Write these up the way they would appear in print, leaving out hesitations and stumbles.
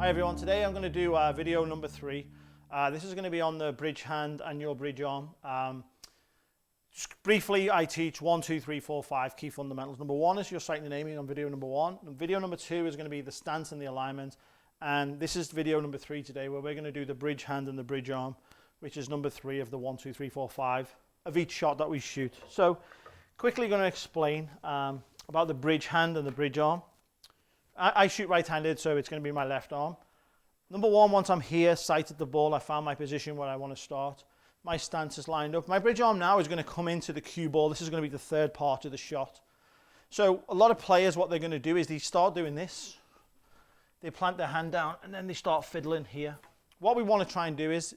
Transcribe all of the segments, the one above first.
Hi everyone, today I'm going to do video number 3. This is going to be on the bridge hand and your bridge arm. Just briefly, I teach 1, 2, 3, 4, 5 key fundamentals. Number 1 is your sighting and aiming on video number 1. And video number 2 is going to be the stance and the alignment. And this is video number 3 today, where we're going to do the bridge hand and the bridge arm, which is number 3 of the 1, 2, 3, 4, 5 of each shot that we shoot. So quickly going to explain about the bridge hand and the bridge arm. I shoot right-handed, so it's going to be my left arm. Number 1, once I'm here, sighted the ball, I found my position where I want to start. My stance is lined up. My bridge arm now is going to come into the cue ball. This is going to be the third part of the shot. So a lot of players, what they're going to do is they start doing this. They plant their hand down, and then they start fiddling here. What we want to try and do is,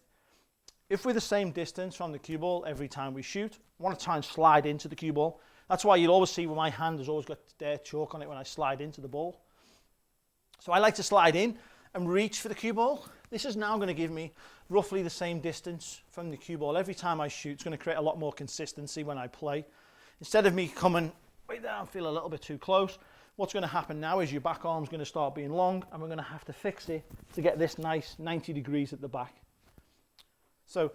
if we're the same distance from the cue ball every time we shoot, I want to try and slide into the cue ball. That's why you'll always see where my hand has always got there chalk on it when I slide into the ball. So I like to slide in and reach for the cue ball. This is now going to give me roughly the same distance from the cue ball. Every time I shoot, it's going to create a lot more consistency when I play. Instead of me coming way down, feel a little bit too close, what's going to happen now is your back arm's going to start being long, and we're going to have to fix it to get this nice 90 degrees at the back. So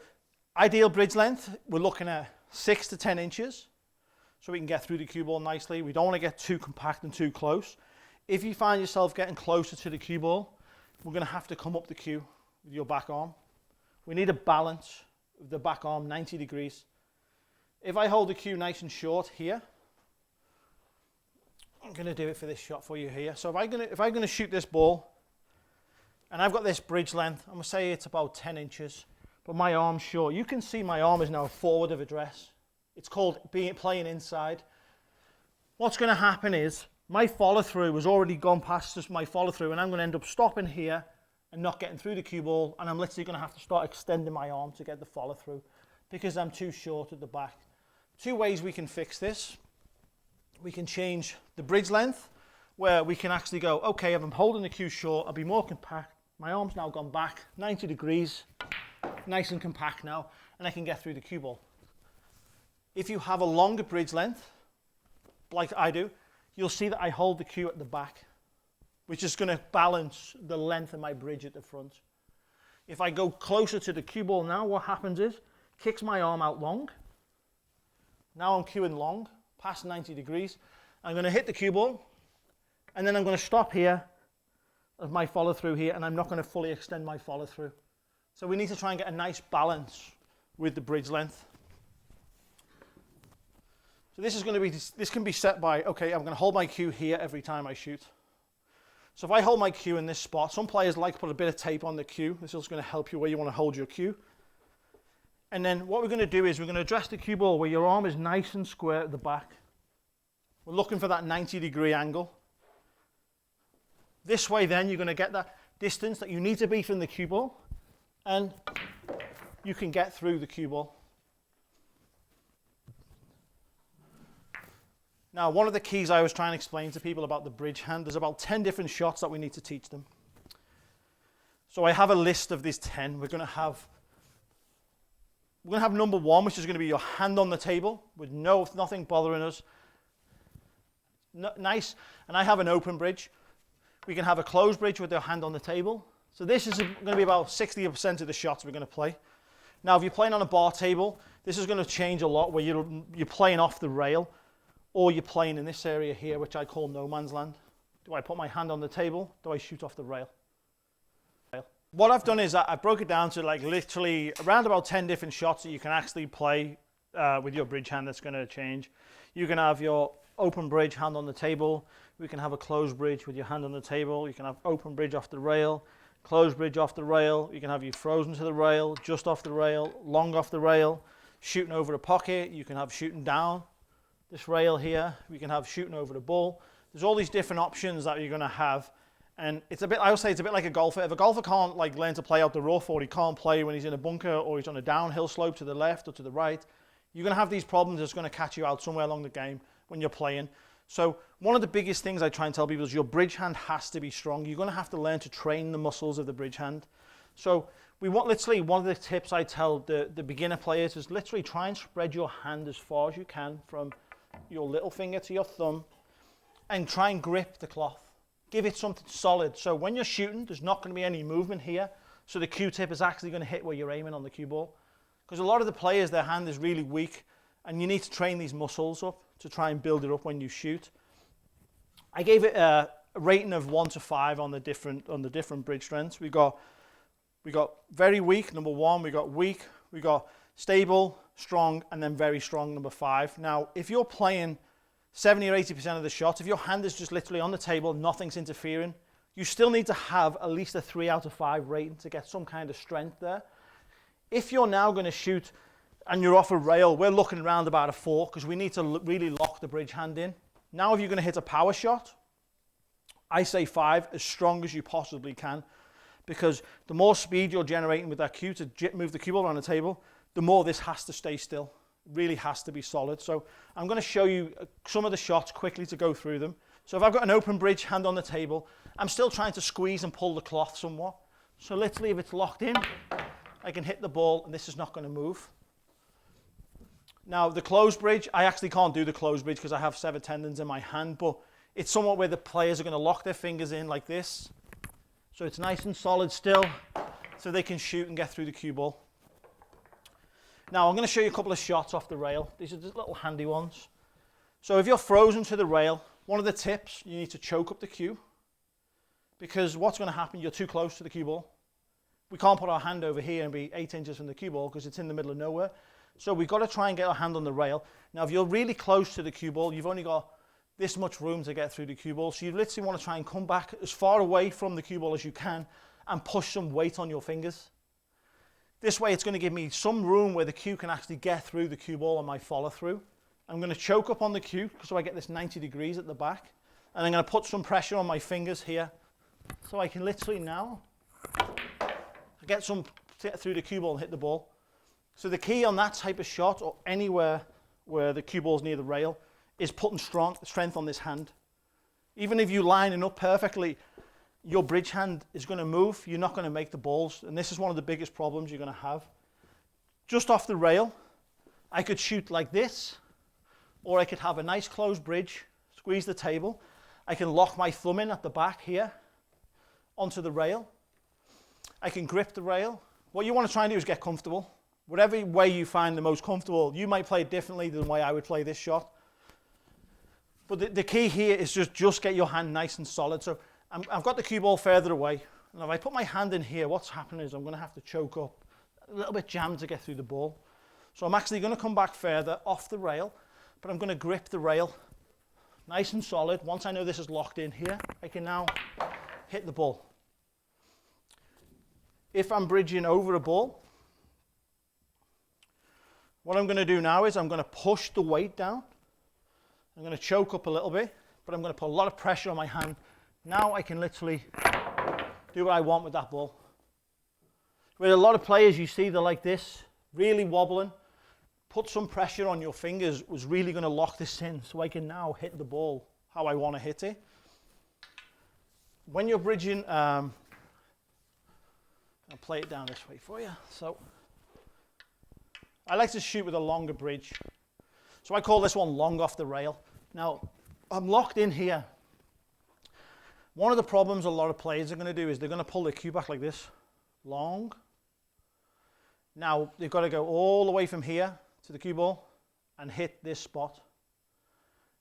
ideal bridge length, we're looking at 6 to 10 inches, so we can get through the cue ball nicely. We don't want to get too compact and too close. If you find yourself getting closer to the cue ball, we're going to have to come up the cue with your back arm. We need a balance of the back arm 90 degrees. If I hold the cue nice and short here, I'm going to do it for this shot for you here. So if I'm going to shoot this ball, and I've got this bridge length, I'm going to say it's about 10 inches, but my arm's short. You can see my arm is now forward of address. It's called playing inside. What's going to happen is, my follow through has already gone past just my follow through, and I'm going to end up stopping here and not getting through the cue ball, and I'm literally going to have to start extending my arm to get the follow through because I'm too short at the back. 2 ways we can fix this. We can change the bridge length, where we can actually go, okay, if I'm holding the cue short, I'll be more compact. My arm's now gone back 90 degrees, nice and compact now, and I can get through the cue ball. If you have a longer bridge length, like I do, you'll see that I hold the cue at the back, which is going to balance the length of my bridge at the front. If I go closer to the cue ball now, what happens is, kicks my arm out long. Now I'm cueing long, past 90 degrees. I'm going to hit the cue ball, and then I'm going to stop here of my follow through here, and I'm not going to fully extend my follow through. So we need to try and get a nice balance with the bridge length. So this can be set by, okay, I'm going to hold my cue here every time I shoot. So if I hold my cue in this spot, some players like to put a bit of tape on the cue. This is going to help you where you want to hold your cue. And then what we're going to do is we're going to address the cue ball where your arm is nice and square at the back. We're looking for that 90-degree angle. This way then you're going to get that distance that you need to be from the cue ball, and you can get through the cue ball. Now, one of the keys I was trying to explain to people about the bridge hand, there's about 10 different shots that we need to teach them. So I have a list of these 10. We're going to have number 1, which is going to be your hand on the table with nothing bothering us. Nice. And I have an open bridge. We can have a closed bridge with your hand on the table. So this is going to be about 60% of the shots we're going to play. Now, if you're playing on a bar table, this is going to change a lot, where you're playing off the rail, or you're playing in this area here, which I call no man's land. Do I put my hand on the table? Do I shoot off the rail? What I've done is I broke it down to like literally around about 10 different shots that you can actually play with your bridge hand that's going to change. You can have your open bridge, hand on the table. We can have a closed bridge with your hand on the table. You can have open bridge off the rail, closed bridge off the rail. You can have you frozen to the rail, just off the rail, long off the rail, shooting over a pocket. You can have shooting down this rail here. We can have shooting over the ball. There's all these different options that you're going to have, and it's a bit, I would say it's a bit like a golfer. If a golfer can't like learn to play out the rough, or he can't play when he's in a bunker, or he's on a downhill slope to the left or to the right, you're going to have these problems that's going to catch you out somewhere along the game when you're playing. So one of the biggest things I try and tell people is your bridge hand has to be strong. You're going to have to learn to train the muscles of the bridge hand. So we want, literally, one of the tips I tell the beginner players is literally try and spread your hand as far as you can from your little finger to your thumb, and try and grip the cloth. give it something solid. So when you're shooting, there's not going to be any movement here. So the cue tip is actually going to hit where you're aiming on the cue ball. Because a lot of the players, their hand is really weak, and you need to train these muscles up to try and build it up when you shoot. I gave it a rating of 1 to 5 on the different bridge strengths. We got very weak, number 1. We got weak. We got stable, strong, and then very strong, number 5. Now, if you're playing 70 or 80% of the shots, if your hand is just literally on the table, nothing's interfering, you still need to have at least a 3 out of 5 rating to get some kind of strength there. If you're now going to shoot and you're off a rail, we're looking around about a 4 because we need to really lock the bridge hand in. Now, if you're going to hit a power shot, I say 5, as strong as you possibly can, because the more speed you're generating with that cue to move the cue ball around the table, the more this has to stay still. It really has to be solid. So I'm going to show you some of the shots quickly to go through them. So if I've got an open bridge, hand on the table, I'm still trying to squeeze and pull the cloth somewhat. So literally, if it's locked in, I can hit the ball, and this is not going to move. Now, the closed bridge, I actually can't do the closed bridge because I have severed tendons in my hand, but it's somewhat where the players are going to lock their fingers in like this. So it's nice and solid still, so they can shoot and get through the cue ball. Now, I'm going to show you a couple of shots off the rail. These are just little handy ones. So if you're frozen to the rail, one of the tips, you need to choke up the cue, because what's going to happen, you're too close to the cue ball. We can't put our hand over here and be 8 inches from the cue ball because it's in the middle of nowhere. So we've got to try and get our hand on the rail. Now, if you're really close to the cue ball, you've only got this much room to get through the cue ball. So you literally want to try and come back as far away from the cue ball as you can and push some weight on your fingers. This way, it's going to give me some room where the cue can actually get through the cue ball on my follow through. I'm going to choke up on the cue so I get this 90 degrees at the back. And I'm going to put some pressure on my fingers here so I can literally now get some through the cue ball and hit the ball. So the key on that type of shot, or anywhere where the cue ball's near the rail, is putting strength on this hand. Even if you line it up perfectly, your bridge hand is going to move. You're not going to make the balls. And this is one of the biggest problems you're going to have. Just off the rail, I could shoot like this, or I could have a nice closed bridge, squeeze the table. I can lock my thumb in at the back here onto the rail. I can grip the rail. What you want to try and do is get comfortable. Whatever way you find the most comfortable, you might play it differently than the way I would play this shot. But the key here is just get your hand nice and solid. So I've got the cue ball further away. And if I put my hand in here, what's happening is I'm going to have to choke up, a little bit jammed to get through the ball. So I'm actually going to come back further off the rail, but I'm going to grip the rail nice and solid. Once I know this is locked in here, I can now hit the ball. If I'm bridging over a ball, what I'm going to do now is I'm going to push the weight down. I'm going to choke up a little bit, but I'm going to put a lot of pressure on my hand. Now I can literally do what I want with that ball. With a lot of players, you see they're like this, really wobbling. Put some pressure on your fingers was really going to lock this in, so I can now hit the ball how I want to hit it. When you're bridging, I'll play it down this way for you. So I like to shoot with a longer bridge. So I call this one long off the rail. Now, I'm locked in here. One of the problems a lot of players are going to do is they're going to pull their cue back like this, long. Now, they've got to go all the way from here to the cue ball and hit this spot.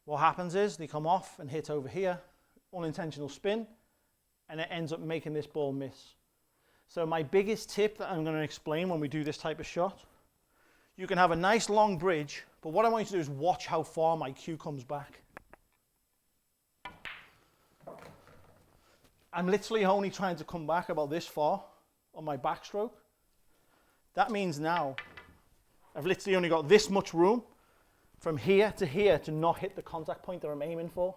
What happens is they come off and hit over here, unintentional spin, and it ends up making this ball miss. So my biggest tip that I'm going to explain when we do this type of shot, you can have a nice long bridge, but what I want you to do is watch how far my cue comes back. I'm literally only trying to come back about this far on my backstroke. That means now I've literally only got this much room from here to not hit the contact point that I'm aiming for.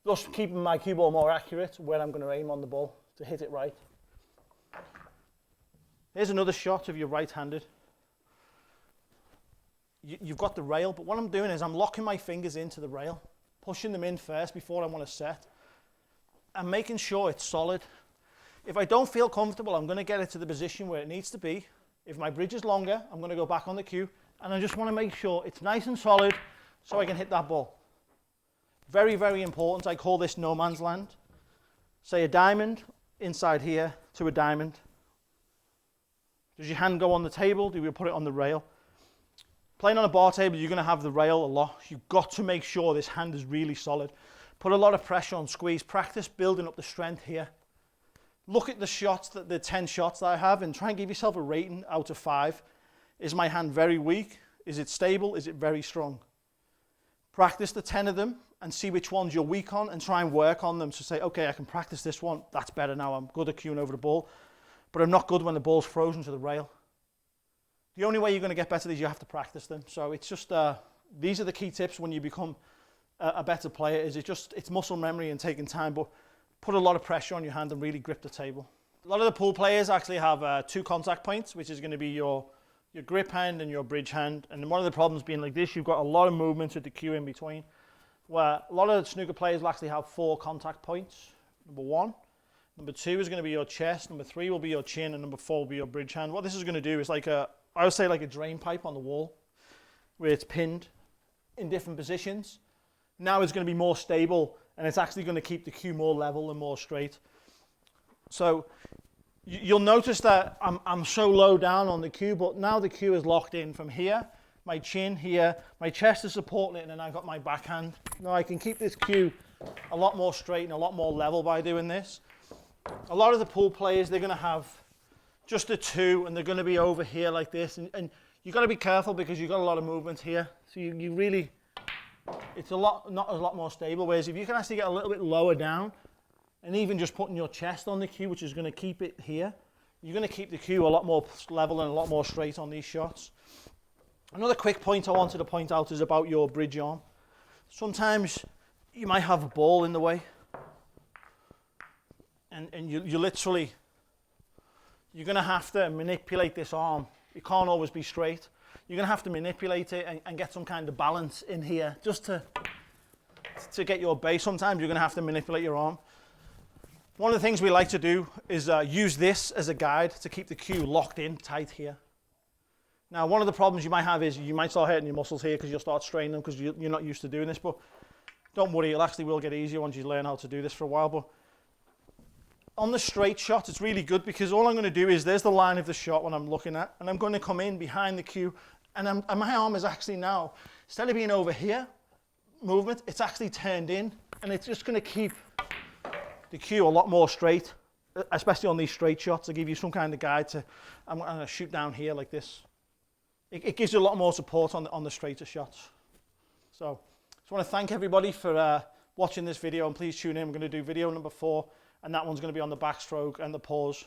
Thus keeping my cue ball more accurate where I'm going to aim on the ball to hit it right. Here's another shot of you right-handed. You've got the rail, but what I'm doing is I'm locking my fingers into the rail, pushing them in first before I want to set, and making sure it's solid. If I don't feel comfortable, I'm going to get it to the position where it needs to be. If my bridge is longer, I'm going to go back on the cue, and I just want to make sure it's nice and solid so I can hit that ball. Very, very important. I call this no man's land. Say a diamond inside here to a diamond. Does your hand go on the table? Do you put it on the rail? Playing on a bar table, you're going to have the rail a lot. You've got to make sure this hand is really solid. Put a lot of pressure on, squeeze. Practice building up the strength here. Look at the shots, the 10 shots that I have, and try and give yourself a rating out of 5. Is my hand very weak? Is it stable? Is it very strong? Practice the 10 of them and see which ones you're weak on and try and work on them. So say, okay, I can practice this one. That's better now. I'm good at cueing over the ball, but I'm not good when the ball's frozen to the rail. The only way you're going to get better is you have to practice them. So it's just, these are the key tips when you become a better player. It's muscle memory and taking time, but put a lot of pressure on your hand and really grip the table. A lot of the pool players actually have 2 contact points, which is going to be your grip hand and your bridge hand. And one of the problems being like this, you've got a lot of movements with the cue in between, where a lot of snooker players will actually have 4 contact points. Number 1. Number 2 is going to be your chest. Number 3 will be your chin. And number 4 will be your bridge hand. What this is going to do is I would say like a drain pipe on the wall, where it's pinned in different positions. Now it's going to be more stable, and it's actually going to keep the cue more level and more straight. So you'll notice that I'm so low down on the cue, but now the cue is locked in from here, my chin here, my chest is supporting it, and then I've got my backhand. Now I can keep this cue a lot more straight and a lot more level by doing this. A lot of the pool players, they're going to have just a 2, and they're going to be over here like this, and you've got to be careful because you've got a lot of movement here. So you really, it's not a lot more stable. Whereas if you can actually get a little bit lower down, and even just putting your chest on the cue, which is going to keep it here, you're going to keep the cue a lot more level and a lot more straight on these shots. Another quick point I wanted to point out is about your bridge arm. Sometimes you might have a ball in the way, and you literally, you're going to have to manipulate this arm. It can't always be straight. You're going to have to manipulate it and get some kind of balance in here just to get your base. Sometimes you're going to have to manipulate your arm. One of the things we like to do is use this as a guide to keep the cue locked in tight here. Now, one of the problems you might have is you might start hurting your muscles here because you'll start straining them because you're not used to doing this, but don't worry, it actually will get easier once you learn how to do this for a while. But on the straight shot, it's really good because all I'm going to do is, there's the line of the shot when I'm looking at, and I'm going to come in behind the cue, and my arm is actually now, instead of being over here, movement, it's actually turned in, and it's just going to keep the cue a lot more straight, especially on these straight shots. To give you some kind of guide to, I'm going to shoot down here like this. It gives you a lot more support on the straighter shots. So, just want to thank everybody for watching this video, and please tune in. We're going to do video number 4, and that one's going to be on the backstroke and the pause.